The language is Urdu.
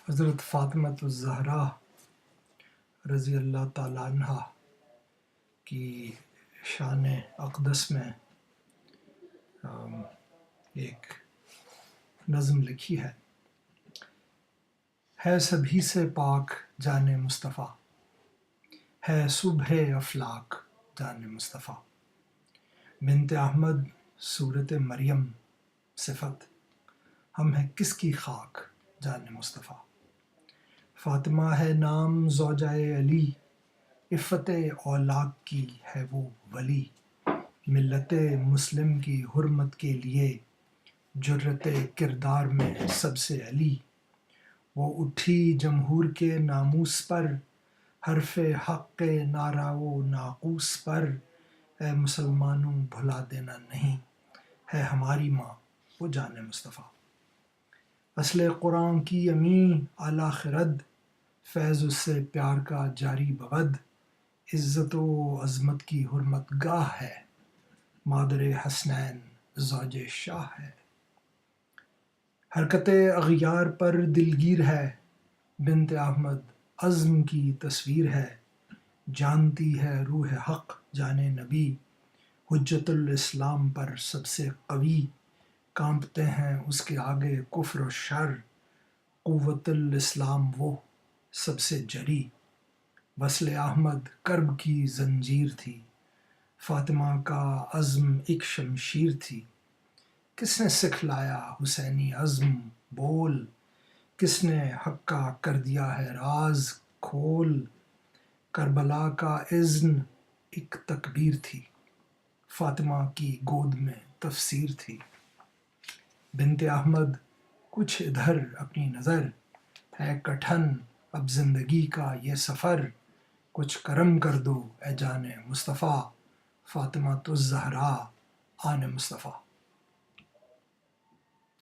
حضرت فاطمہ الزہرا رضی اللہ تعالیٰ عنہ کی شان اقدس میں ایک نظم لکھی ہے سبھی سے پاک جان مصطفیٰ، ہے صبح افلاک جان مصطفیٰ، بنت احمد صورت مریم صفت، ہم ہیں کس کی خاک جان مصطفیٰ، فاطمہ ہے نام زوجہ علی، عفت اولاق کی ہے وہ ولی، ملت مسلم کی حرمت کے لیے جرت کردار میں سب سے علی، وہ اٹھی جمہور کے ناموس پر، حرف حق نعرہ و ناقوس پر، اے مسلمانوں بھلا دینا نہیں، ہے ہماری ماں وہ جان مصطفیٰ، اصل قرآن کی امین اعلیٰ خرد، فیض اس سے پیار کا جاری بود، عزت و عظمت کی حرمت گاہ ہے، مادر حسنین زوج شاہ ہے، حرکت اغیار پر دلگیر ہے، بنت احمد عزم کی تصویر ہے، جانتی ہے روح حق جان نبی، حجت الاسلام پر سب سے قوی، کانپتے ہیں اس کے آگے کفر و شر، قوت الاسلام وہ سب سے جری، وصل احمد کرب کی زنجیر تھی، فاطمہ کا عزم ایک شمشیر تھی، کس نے سکھلایا حسینی عزم بول، کس نے حق کا کر دیا ہے راز کھول، کربلا کا اذن ایک تکبیر تھی، فاطمہ کی گود میں تفسیر تھی، بنت احمد کچھ ادھر اپنی نظر، ہے کٹھن اب زندگی کا یہ سفر، کچھ کرم کر دو اے جان مصطفیٰ، فاطمہ الزہرا آن مصطفیٰ۔